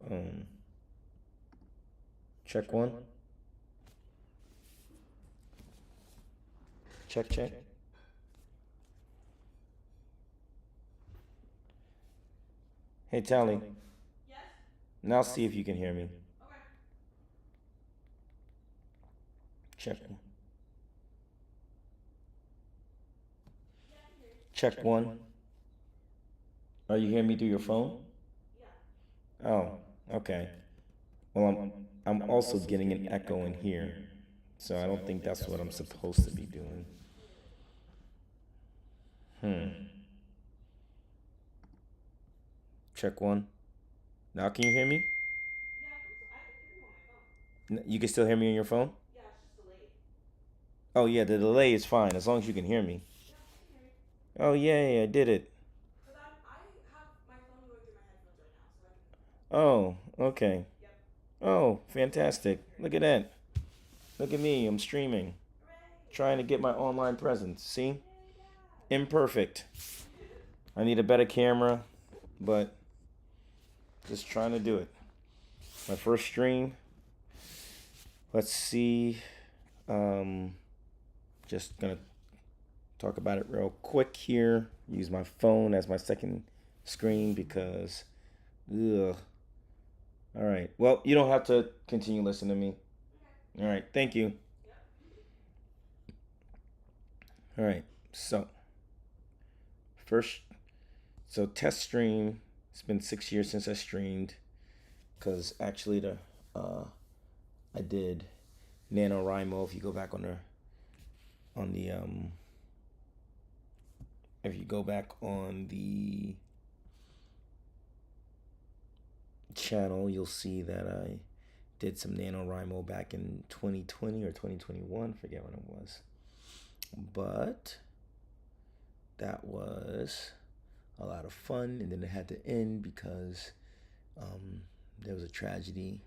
Um, check one. Check, check. Hey, Tally. Now see if you can hear me. Check. Check one. Are you hearing me through your phone? Oh, okay. Well, I'm also getting an echo in here, so I don't think that's what I'm supposed to be doing. Hmm. Check one. Now can you hear me? You can still hear me on your phone? Oh yeah, the delay is fine as long as you can hear me. Oh yeah, I did it. Oh, okay. Oh, fantastic. Look at that. Look at me. I'm streaming. Trying to get my online presence. See? Imperfect. I need a better camera, but just trying to do it. My first stream. Let's see. Um, just gonna talk about it real quick here. Use my phone as my second screen because, ugh. All right. Well, you don't have to continue listening to me. All right. Thank you. All right. So, first, so test stream. It's been 6 years since I streamed because actually I did NaNoWriMo. If you go back on the if you go back on the channel, you'll see that I did some NaNoWriMo back in 2020 or 2021. Forget when it was, but that was a lot of fun. And then it had to end because um, there was a tragedy.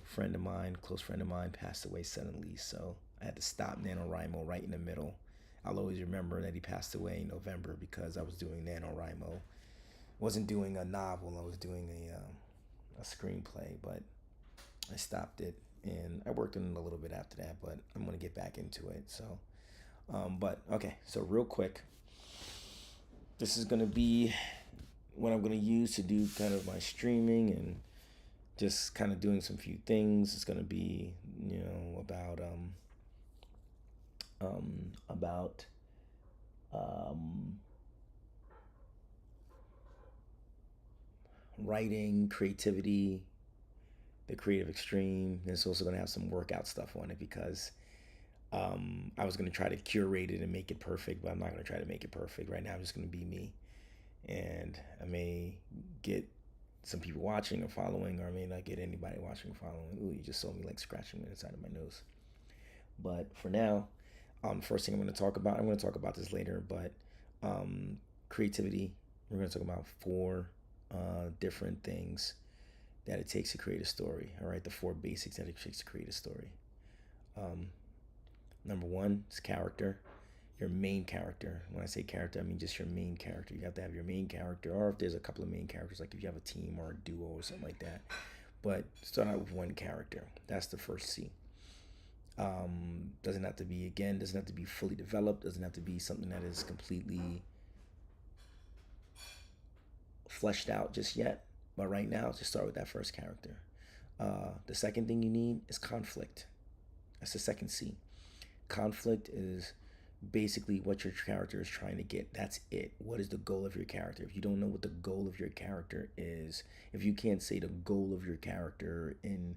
Friend of mine, close friend of mine, passed away suddenly, so I had to stop NaNoWriMo right in the middle. I'll always remember that he passed away in November because I was doing NaNoWriMo. Wasn't doing a novel, I was doing a screenplay, but I stopped it and I worked on it a little bit after that, but I'm gonna get back into it. So, but okay, so real quick, this is gonna be what I'm gonna use to do kind of my streaming and just kind of doing some few things. It's gonna be, about um, writing, creativity, the creative extreme. And it's also gonna have some workout stuff on it because I was gonna try to curate it and make it perfect, but I'm not gonna try to make it perfect. Right now, I'm just gonna be me, and I may get some people watching or following, or I may not get anybody watching or following. Ooh, you just saw me like scratching the inside of my nose. But for now, first thing I'm going to talk about this later, but creativity. We're going to talk about four different things that it takes to create a story. All right, the four basics that it takes to create a story. Um, Number one is character. Your main character. When I say character, I mean just your main character. You have to have your main character, or if there's a couple of main characters, like if you have a team or a duo or something like that. But start out with one character. That's the first C. Doesn't have to be, again, doesn't have to be fully developed. Doesn't have to be something that is completely fleshed out just yet. But right now, just start with that first character. The second thing you need is conflict. That's the second C. Conflict is basically what your character is trying to get. That's it. What is the goal of your character? If you don't know what the goal of your character is, if you can't say the goal of your character in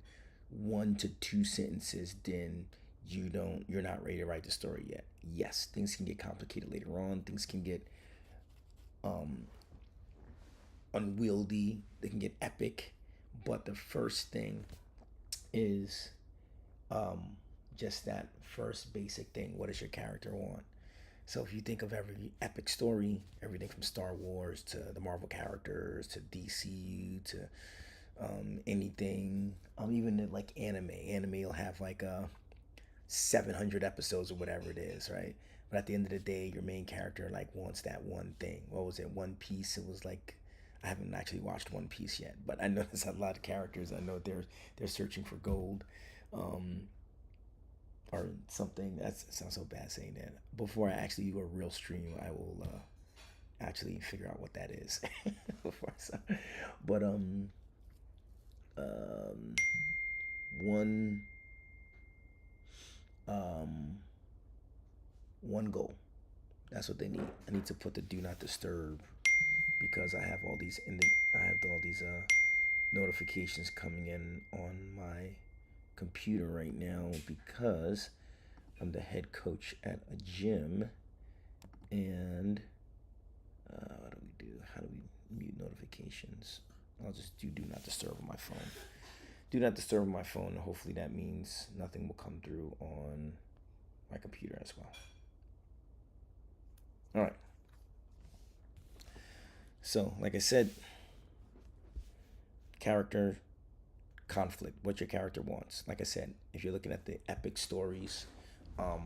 1 to 2 sentences, then you're not ready to write the story yet. Yes, things can get complicated later on. Things can get um unwieldy. They can get epic. But the first thing is um just that first basic thing. What does your character want? So if you think of every epic story, everything from Star Wars to the Marvel characters to DCU to anything, even like anime will have like 700 episodes or whatever it is, right? But at the end of the day, your main character like wants that one thing. What was it? One Piece. It was like I haven't actually watched One Piece yet, but I know there's a lot of characters. I know they're searching for gold, um, or something. That sounds so bad saying that. Before I actually do a real stream, I will actually figure out what that is before I start. But um, one um, one goal. That's what they need. I need to put the do not disturb because I have all these notifications coming in on my computer right now because I'm the head coach at a gym. And what do we do? How do we mute notifications? I'll just do not disturb on my phone. Do not disturb on my phone. Hopefully that means nothing will come through on my computer as well. All right. So, like I said, character conflict, what your character wants. Like I said, if you're looking at the epic stories, more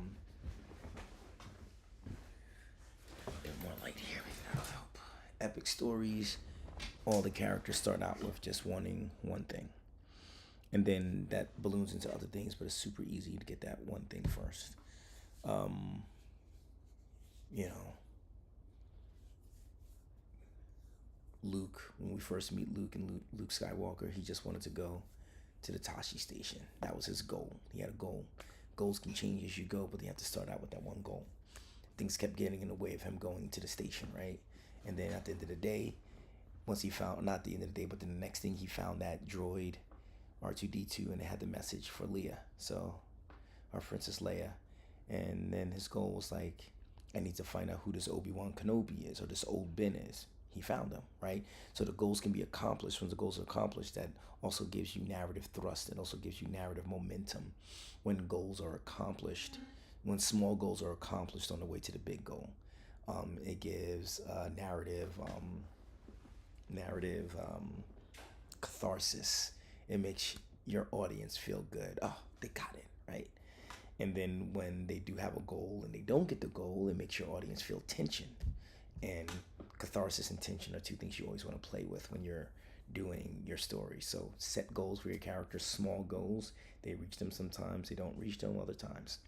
light here, maybe that'll help. Epic stories, all the characters start out with just wanting one thing. And then that balloons into other things, but it's super easy to get that one thing first. Um, you know, Luke, when we first meet Luke and Luke Skywalker, he just wanted to go to the Tashi station. That was his goal. He had a goal. Goals can change as you go, but you have to start out with that one goal. Things kept getting in the way of him going to the station, right? And then at the end of the day, once he found, not the end of the day, but then the next thing, he found that droid R2D2 and it had the message for Leia. So, our Princess Leia. And then his goal was like, I need to find out who this Obi-Wan Kenobi is or this old Ben is. He found them, right? So the goals can be accomplished. When the goals are accomplished, that also gives you narrative thrust. It also gives you narrative momentum when goals are accomplished, when small goals are accomplished on the way to the big goal. It gives narrative catharsis. It makes your audience feel good. Oh, they got it, right? And then when they do have a goal and they don't get the goal, it makes your audience feel tension. And catharsis and tension are two things you always want to play with when you're doing your story. So set goals for your characters, small goals. They reach them sometimes, they don't reach them other times.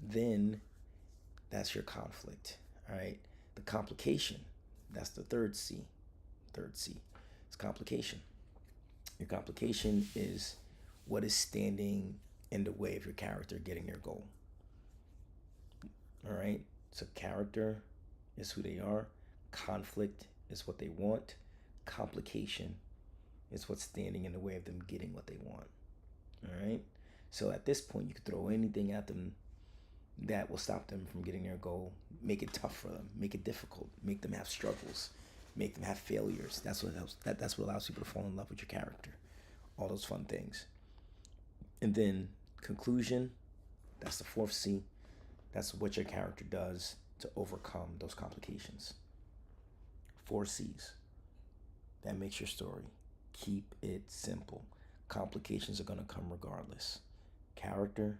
Then that's your conflict, all right? The complication, that's the third C. Third C, it's complication. Your complication is what is standing in the way of your character getting your goal. All right? So character is who they are. Conflict is what they want. Complication is what's standing in the way of them getting what they want. All right? So at this point, you could throw anything at them that will stop them from getting their goal. Make it tough for them. Make it difficult. Make them have struggles. Make them have failures. That's what helps. That's what allows people to fall in love with your character. All those fun things. And then conclusion, that's the fourth C. That's what your character does to overcome those complications. 4 C's. That makes your story. Keep it simple. Complications are going to come regardless. Character,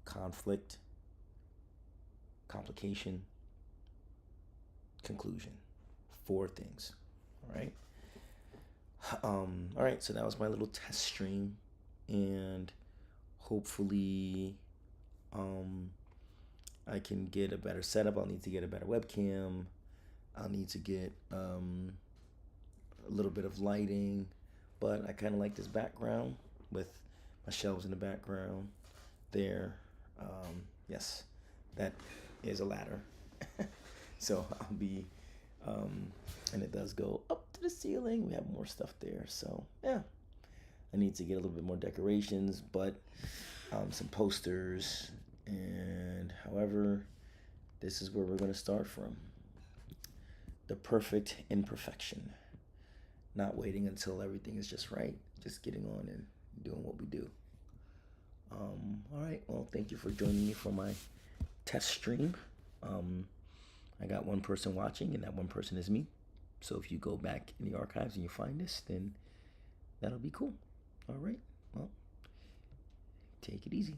conflict, complication, conclusion. 4 things. All right. All right. So that was my little test stream, and hopefully, I can get a better setup. I'll need to get a better webcam. I'll need to get a little bit of lighting, but I kind of like this background with my shelves in the background there. Yes, that is a ladder. So I'll be, and it does go up to the ceiling. We have more stuff there. So yeah, I need to get a little bit more decorations, but some posters. And however, this is where we're going to start from. The perfect imperfection. Not waiting until everything is just right. Just getting on and doing what we do. All right. Well, thank you for joining me for my test stream. I got one person watching, and that one person is me. So if you go back in the archives and you find this, then that'll be cool. All right. Well, take it easy.